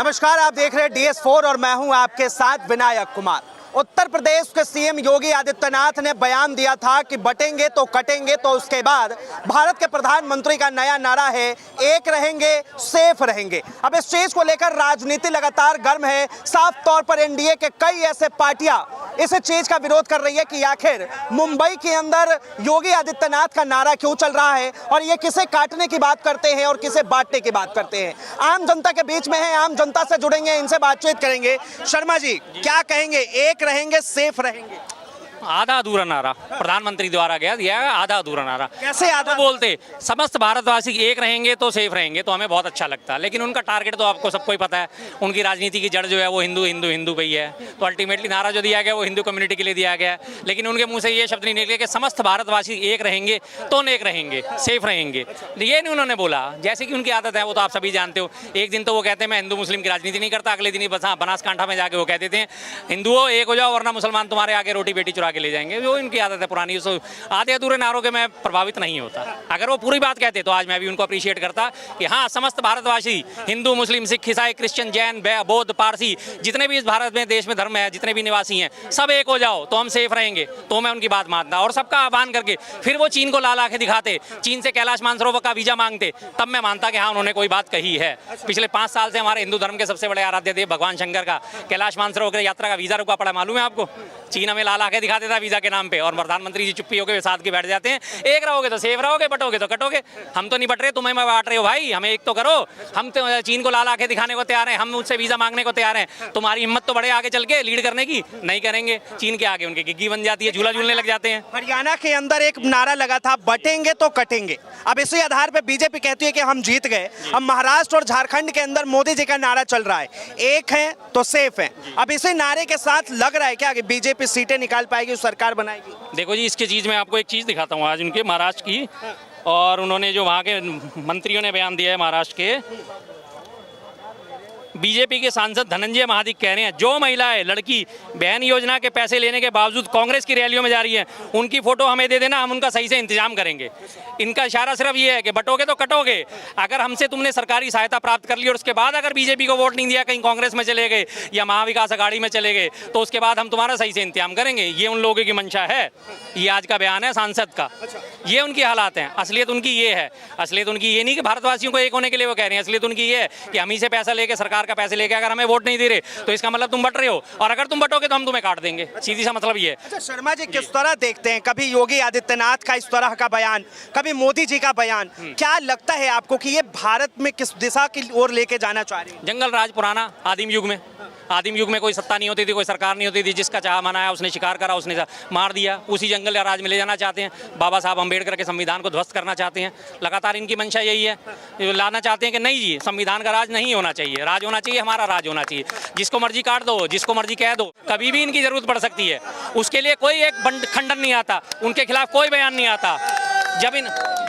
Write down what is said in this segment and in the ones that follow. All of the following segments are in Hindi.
नमस्कार, आप देख रहे हैं DS4 और मैं हूं आपके साथ विनायक कुमार। उत्तर प्रदेश के सीएम योगी आदित्यनाथ ने बयान दिया था कि बटेंगे तो कटेंगे। तो उसके बाद भारत के प्रधानमंत्री का नया नारा है, एक रहेंगे सेफ रहेंगे। अब इस चीज को लेकर राजनीति लगातार गर्म है। साफ तौर पर एनडीए के कई ऐसे पार्टियां इस चीज का विरोध कर रही है कि आखिर मुंबई के अंदर योगी आदित्यनाथ का नारा क्यों चल रहा है और ये किसे काटने की बात करते हैं और किसे बांटने की बात करते हैं। आम जनता के बीच में है, आम जनता से जुड़ेंगे, इनसे बातचीत करेंगे। शर्मा जी, क्या कहेंगे, एक रहेंगे सेफ रहेंगे? आधा अधूरा नारा प्रधानमंत्री द्वारा दिया है आधा अधूरा नारा। कैसे आधा? बोलते समस्त भारतवासी एक रहेंगे तो सेफ रहेंगे तो हमें बहुत अच्छा लगता है, लेकिन उनका टारगेट तो आपको सबको ही पता है। उनकी राजनीति की जड़ जो है वो हिंदू हिंदू हिंदू पे ही है। तो अल्टीमेटली नारा जो दिया गया वो हिंदू कम्युनिटी के लिए दिया गया है, लेकिन उनके मुंह से ये शब्द नहीं निकले कि समस्त भारतवासी एक रहेंगे तो नेक रहेंगे, सेफ रहेंगे। ये नहीं उन्होंने बोला, जैसे कि उनकी आदत है, वो तो आप सभी जानते हो। एक दिन तो वो कहते हैं मैं हिंदू मुस्लिम की राजनीति नहीं करता, अगले दिन ही बस बनासकांठा में जाके वो कह देते हैं हिंदुओं एक हो जाओ वरना मुसलमान तुम्हारे आगे रोटी बेटी चुरा के ले जाएंगे। जो इनकी आदत है पुरानी। सो आधे अधूरे नारों के मैं प्रभावित नहीं होता। अगर वो पूरी बात कहते तो आज मैं भी उनको अप्रिशिएट करता कि हाँ, समस्त भारतवासी हिंदू मुस्लिम सिख ईसाई क्रिश्चियन जैन बौद्ध पारसी जितने भी इस भारत में देश में धर्म है, जितने भी निवासी हैं, सब एक हो जाओ तो हम सेफ रहेंगे। तो मैं उनकी बात मानता और सबका आह्वान करके फिर वो चीन को लाल आंखें दिखाते, चीन से कैलाश मानसरोवर का वीजा मांगते, तब मैं मानता कि हाँ उन्होंने कोई बात कही है। पिछले 5 साल से हमारे हिंदू धर्म के सबसे बड़े आराध्य देव भगवान शंकर का कैलाश मानसरोवर की यात्रा का वीजा रुका पड़ा, मालूम है आपको? चीन हमें लाल आंखें दिखा देता वीजा के नाम पे और प्रधानमंत्री जी चुप्पी होकर साथ के बैठ जाते हैं। एक रहोगे तो सेफ रहोगे, बटोगे तो कटोगे। हम तो नहीं बट रहे, तुम्हें मैं बांट रहे हो भाई, हमें एक तो करो। हम तो चीन को लाल आंखें दिखाने को तैयार हैं, हम मुझसे वीजा मांगने को तैयार हैं। तुम्हारी हिम्मत तो बड़े आगे चल के लीड करने की, नहीं करेंगे। चीन के आगे उनकी गिग्गी बन जाती है, झूला झूलने लग जाते हैं। हरियाणा के अंदर एक नारा लगा था, बटेंगे तो कटेंगे। अब इसी आधार पर बीजेपी कहती है कि हम जीत गए। अब महाराष्ट्र और झारखंड के अंदर मोदी जी का नारा चल रहा है, एक है तो सेफ है। अब इसी नारे के साथ लग रहा है क्या कि बीजेपी सीटें निकाल पाएगी, सरकार बनाएगी? देखो जी, इसकी चीज़ मैं आपको एक चीज़ दिखाता हूँ आज उनके महाराष्ट्र की, और उन्होंने जो वहाँ के मंत्रियों ने बयान दिया है महाराष्ट्र के। बीजेपी के सांसद धनंजय महादिक कह रहे हैं जो महिलाएं लड़की बहन योजना के पैसे लेने के बावजूद कांग्रेस की रैलियों में जा रही हैं, उनकी फोटो हमें दे देना, हम उनका सही से इंतजाम करेंगे। इनका इशारा सिर्फ ये है कि बटोगे तो कटोगे। अगर हमसे तुमने सरकारी सहायता प्राप्त कर ली और उसके बाद अगर बीजेपी को वोट नहीं दिया, कहीं कांग्रेस में चले गए या महाविकास अघाड़ी में चले गए, तो उसके बाद हम तुम्हारा सही से इंतजाम करेंगे। ये उन लोगों की मंशा है। ये आज का बयान है सांसद का। ये उनकी हालात हैं। असलियत उनकी ये है। असलियत उनकी ये नहीं कि भारतवासियों को एक होने के लिए वो कह रहे हैं। असलियत उनकी ये है कि हम ही से पैसा लेके, सरकार का पैसे लेके अगर हमें वोट नहीं दे रहे तो इसका मतलब तुम बट रहे हो, और अगर तुम बटोगे तो हम तुम्हें काट देंगे। सीधी सा मतलब ये है। अच्छा शर्मा जी, किस तरह देखते हैं कभी योगी आदित्यनाथ का इस तरह का बयान, कभी मोदी जी का बयान? क्या लगता है आपको कि ये भारत में किस दिशा की ओर लेके जाना चाह रही है? जंगल राज पुराना आदिम युग में कोई सत्ता नहीं होती थी, कोई सरकार नहीं होती थी। जिसका चाह मनाया उसने शिकार करा, उसने मार दिया। उसी जंगल या राज में ले जाना चाहते हैं। बाबा साहब अम्बेडकर के संविधान को ध्वस्त करना चाहते हैं। लगातार इनकी मंशा यही है। लाना चाहते हैं कि नहीं जी, संविधान का राज नहीं होना चाहिए, राज होना चाहिए, हमारा राज होना चाहिए। जिसको मर्जी काट दो, जिसको मर्जी कह दो, कभी भी इनकी जरूरत पड़ सकती है। उसके लिए कोई एक खंडन नहीं आता, उनके खिलाफ कोई बयान नहीं आता।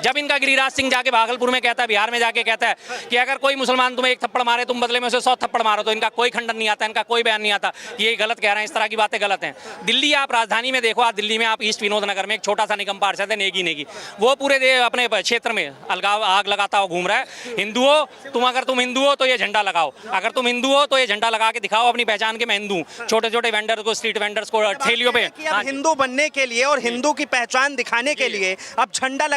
जब इनका गिरिराज सिंह जाके भागलपुर में कहता है, बिहार में जाके कहता है कि अगर कोई मुसलमान तुम्हें एक थप्पड़ मारे, तुम बदले में उसे 100 थप्पड़ मारो, तो इनका कोई खंडन नहीं आता, इनका कोई बयान नहीं आता। ये गलत कह रहे हैं, इस तरह की बातें गलत हैं। दिल्ली आप राजधानी में देखो, आप दिल्ली में आप ईस्ट विनोद नगर में एक छोटा सा निगम पार्षद है नेगी, वो पूरे अपने क्षेत्र में अलगाव आग लगाता हुआ घूम रहा है। हिंदुओं, अगर तुम हिंदू हो तो ये झंडा लगाओ, अगर तुम हिंदू हो तो ये झंडा लगा के दिखाओ अपनी पहचान के मैं हिंदू हूँ। छोटे छोटे वेंडर को, स्ट्रीट वेंडर्स को ठेलियों पे हिंदू बनने के लिए और हिंदू की पहचान दिखाने के लिए अब झंडा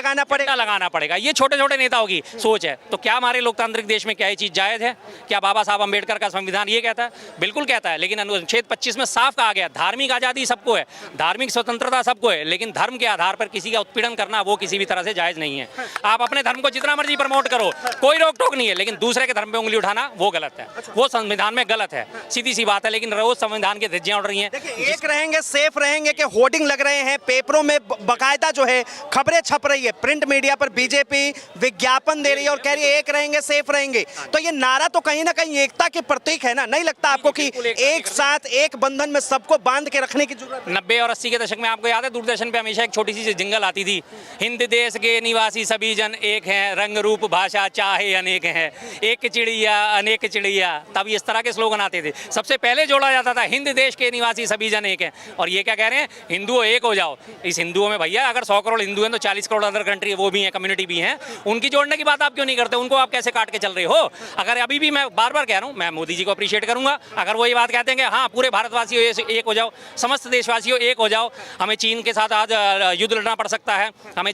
लगाना पड़ेगा। ये छोटे छोटे नेताओं की सोच है। तो क्या हमारे लोकतांत्रिक देश में क्या ये चीज जायज है? क्या बाबा साहब अम्बेडकर का संविधान ये कहता है? बिल्कुल कहता है, लेकिन अनुच्छेद 25 में साफ कहा गया धार्मिक आजादी सबको है, धार्मिक स्वतंत्रता सबको है, लेकिन धर्म के आधार पर किसी का उत्पीड़न करना वो किसी भी तरह से जायज नहीं है। आप अपने धर्म को जितना मर्जी प्रमोट करो, कोई रोक टोक नहीं है, लेकिन दूसरे के धर्म पे उंगली उठाना वो गलत है, वो संविधान में गलत है। सीधी सी बात है। लेकिन रोज संविधान की धज्जियां उड़ रही हैं। एक रहेंगे सेफ रहेंगे के होर्डिंग लग रहे हैं, पेपरों में बकायदा जो है खबरें छप रही है, प्रिंट मीडिया पर बीजेपी विज्ञापन दे रही है और कह रही है एक रहेंगे सेफ रहेंगे। तो ये नारा तो कहीं ना कहीं एकता के प्रतीक है ना? नहीं लगता आपको कि एक साथ एक बंधन में सबको बांध के रखने की जरूरत? 90 और 80 के दशक में आपको याद है दूरदर्शन पे हमेशा एक छोटी सी जिंगल आती थी, हिंद देश के निवासी सभी जन एक हैं, रंग रूप भाषा चाहे अनेक हैं, एक चिड़िया अनेक चिड़िया। तब इस तरह के स्लोगन आते थे। सबसे पहले जोड़ा जाता था हिंद देश के निवासी सभी जन एक हैं, और ये क्या कह रहे हैं? हिंदुओं एक हो जाओ। इस हिंदुओं में भैया अगर 100 करोड़ हिंदू हैं तो 40 करोड़ अदर कंट्री वो भी हैं, कम्युनिटी भी हैं, उनकी जोड़ने की बात आप क्यों नहीं करते? उनको आप कैसे काट के चल रहे हो? अगर अभी भी मैं बार बार कह रहा हूँ, मैं मोदी जी को अप्रिशिएट करूंगा अगर वो ये बात कहते हैं कि हाँ पूरे भारतवासियों एक हो जाओ, समस्त देशवासियों एक हो जाओ, हमें चीन के साथ आज युद्ध लड़ना पड़ सकता है, हमें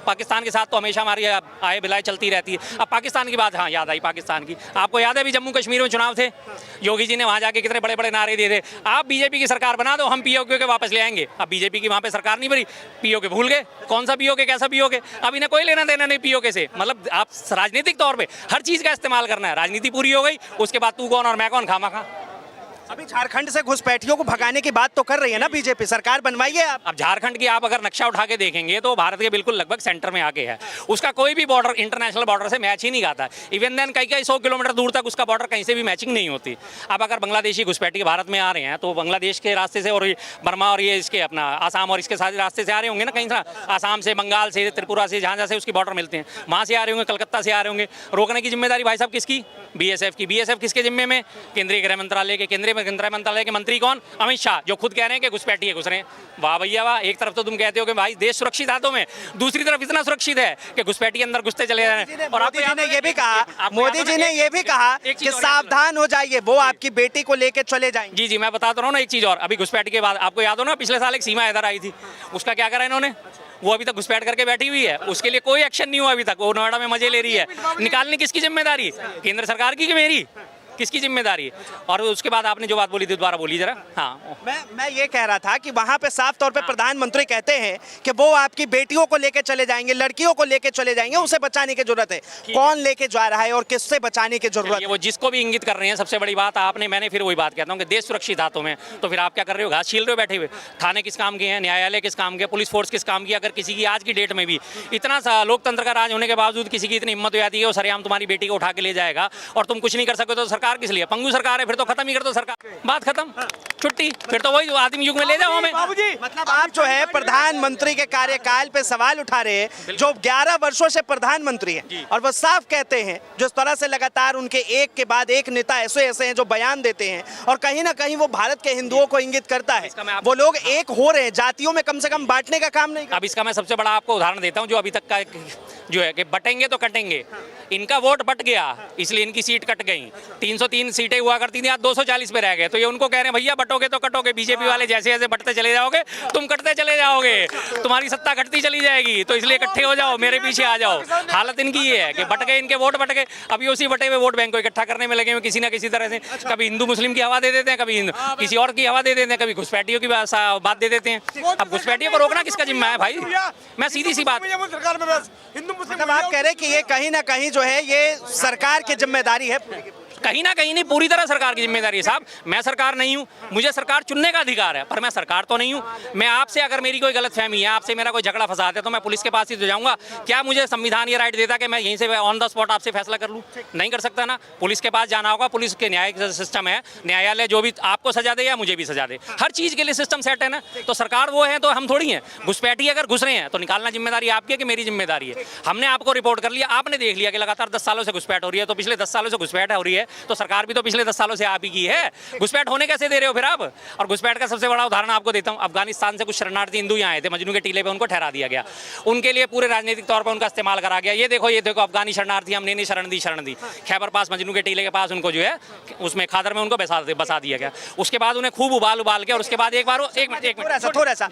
पाकिस्तान के साथ तो हमेशा हमारी आए बिलाए चलती रहती है। अब पाकिस्तान की बात, हाँ याद आई पाकिस्तान की, आपको याद है अभी जम्मू कश्मीर में चुनाव थे, योगी जी ने वहाँ जाके कितने बड़े बड़े नारे दिए थे, आप बीजेपी की सरकार बना दो, हम पीओके के वापस ले आएंगे। अब बीजेपी की वहाँ पे सरकार नहीं बनी, पीओके भूल गए, कौन सा पीओके, कैसा पीओके, अब इन्हें कोई लेना देना नहीं पीओके से। मतलब आप राजनीतिक तौर पे हर चीज़ का इस्तेमाल करना है, राजनीति पूरी हो गई, उसके बाद तू कौन और मैं कौन, खामा। अभी झारखंड से घुसपैठियों को भगाने की बात तो कर रही है ना बीजेपी, सरकार बनवाइए आप। अब झारखंड की आप अगर नक्शा उठा के देखेंगे तो भारत के बिल्कुल लगभग सेंटर में आके है, उसका कोई भी बॉर्डर इंटरनेशनल बॉर्डर से मैच ही नहीं खाता। इवन देन कई 100 किलोमीटर दूर तक उसका बॉर्डर कहीं से भी मैचिंग नहीं होती। अब अगर बांग्लादेशी घुसपैठी भारत में आ रहे हैं तो बांग्लादेश के रास्ते से और बर्मा और ये इसके अपना आसाम और इसके साथ रास्ते से आ रहे होंगे ना, कहीं से आसाम से, बंगाल से, त्रिपुरा से, जहाँ जहाँ से उसकी बॉर्डर मिलते हैं वहाँ से आ रहे होंगे, कलकत्ता से आ रहे होंगे। रोकने की जिम्मेदारी भाई साहब किसकी? बीएसएफ की। बीएसएफ किसके जिम्मे में? केंद्रीय गृह मंत्रालय के। केंद्रीय गृह मंत्रालय के मंत्री कौन? अमित शाह, जो खुद कह रहे हैं कि घुसपैठी घुस रहे हैं। वाह भैया वाह, एक तरफ तो तुम कहते हो कि भाई देश सुरक्षित हाथों में, दूसरी तरफ इतना सुरक्षित है कि घुसपैठी अंदर घुसते चले जा रहे हैं। और मोदी जी ने ये भी कहा, मोदी जी ने ये भी कहा कि सावधान हो जाइए, वो आपकी बेटी को लेके चले जाएंगे। जी जी, मैं बताता रहा हूँ ना एक चीज़ और, अभी घुसपैठी के बाद आपको याद हो ना, पिछले साल एक सीमा इधर आई थी, उसका क्या करा इन्होंने? वो अभी तक घुसपैठ करके बैठी हुई है, उसके लिए कोई एक्शन नहीं हुआ अभी तक, वो नोएडा में मजे ले रही है। निकालने किसकी जिम्मेदारी? केंद्र सरकार की कि मेरी? किसकी जिम्मेदारी है? और उसके बाद आपने जो बात बोली थी दोबारा बोली जरा। हाँ, मैं ये कह रहा था कि वहाँ पे साफ तौर पे प्रधानमंत्री कहते हैं कि वो आपकी बेटियों को लेके चले जाएंगे, लड़कियों को लेके चले जाएंगे, उसे बचाने की जरूरत है। कौन लेके जा रहा है और किससे बचाने की जरूरत है? वो जिसको भी इंगित कर रहे हैं, सबसे बड़ी बात आपने, मैंने फिर वही बात कहता हूँ कि देश सुरक्षित हाथों में, तो फिर आप क्या कर रहे हो? घास छील रहे हो बैठे हुए। थाने किस काम के हैं? न्यायालय किस काम के? पुलिस फोर्स किस काम की? अगर किसी की आज की डेट में भी इतना सा लोकतंत्र का राज होने के बावजूद किसी की इतनी हिम्मत हो जाती है वो सरेआम तुम्हारी बेटी को उठा के ले जाएगा और तुम कुछ नहीं कर सकते, तो सरकार किस लिए? पंगु सरकार है, फिर तो खत्म ही कर दो सरकार, बात खत्म, छुट्टी, फिर तो वही आदिम युग में ले जाओ हमें। मतलब आप जो है प्रधानमंत्री के कार्यकाल पे सवाल उठा रहे हैं, जो 11 वर्षों से प्रधानमंत्री हैं, और वो साफ कहते हैं जिस तरह से लगातार उनके एक के बाद एक नेता ऐसे ऐसे हैं जो बयान देते हैं और कहीं ना कहीं वो भारत के हिंदुओं को इंगित करता है। वो लोग एक हो रहे हैं, जातियों में कम से कम बांटने का काम नहीं। अब इसका मैं सबसे बड़ा आपको उदाहरण देता हूँ, जो अभी तक का जो है कि बटेंगे तो कटेंगे। इनका वोट बट गया इसलिए इनकी सीट कट गई। 303 सीटें हुआ करती थी, आज 240 पे रह गए, तो ये उनको कह रहे हैं भैया बटोगे तो कटोगे। बीजेपी वाले जैसे जैसे बटते चले जाओगे तुम कटते चले जाओगे, तुम्हारी सत्ता घटती चली जाएगी, तो इसलिए इकट्ठे हो जाओ, मेरे पीछे आ जाओ। हालत इनकी ये है कि बट गए, इनके वोट बट गए। अभी उसी बटे हुए वोट बैंक को इकट्ठा करने में लगे हुए किसी ना किसी तरह से। कभी हिंदू मुस्लिम की हवा दे देते हैं, कभी किसी और की हवा दे देते हैं, कभी घुसपैठियों की बात दे देते हैं। अब घुसपैठियों को रोकना किसका जिम्मा है भाई? मैं सीधी सी बात, मतलब आप कह रहे हैं कि ये कहीं ना कहीं जो है ये सरकार की जिम्मेदारी है। कहीं ना कहीं नहीं, पूरी तरह सरकार की जिम्मेदारी है साहब। मैं सरकार नहीं हूँ, मुझे सरकार चुनने का अधिकार है, पर मैं सरकार तो नहीं हूँ। मैं आपसे, अगर मेरी कोई गलतफहमी है, आपसे मेरा कोई झगड़ा फसाद है, तो मैं पुलिस के पास ही तो जाऊँगा। क्या मुझे संविधान ये राइट देता कि मैं यहीं से ऑन द स्पॉट आपसे फैसला कर लूँ? नहीं कर सकता ना, पुलिस के पास जाना होगा। पुलिस के न्यायिक सिस्टम है, न्यायालय जो भी आपको सजा दे या मुझे भी सजा दे, हर चीज़ के लिए सिस्टम सेट है ना। तो सरकार वो है तो हम थोड़ी हैं। घुसपैठी अगर घुस रहे हैं तो निकालना जिम्मेदारी आपकी है कि मेरी जिम्मेदारी है? हमने आपको रिपोर्ट कर लिया, आपने देख लिया कि लगातार 10 सालों से घुसपैठ हो रही है, तो पिछले 10 सालों से घुसपैठ हो रही है, तो सरकार भी तो पिछले 10 सालों से आप ही की है। घुसपैठ होने कैसे दे रहे हो फिर आप? और घुसपैठ का सबसे बड़ा उदाहरण आपको देता हूं। अफगानिस्तान से कुछ शरणार्थी हिंदू यहाँ आए थे, मजनू के टीले पे उनको ठहरा दिया गया, उनके लिए पूरे राजनीतिक तौर पर उनका इस्तेमाल करा गया। ये देखो अफगानी शरणार्थी, हमने नहीं शरण दी। खैबर पास मजनू के टीले के पास उनको जो है उसमें खादर में उनको बसा दिया गया। उसके बाद उन्हें खूब उबाल के, और उसके बाद एक बार एक मिनट थोड़ा सा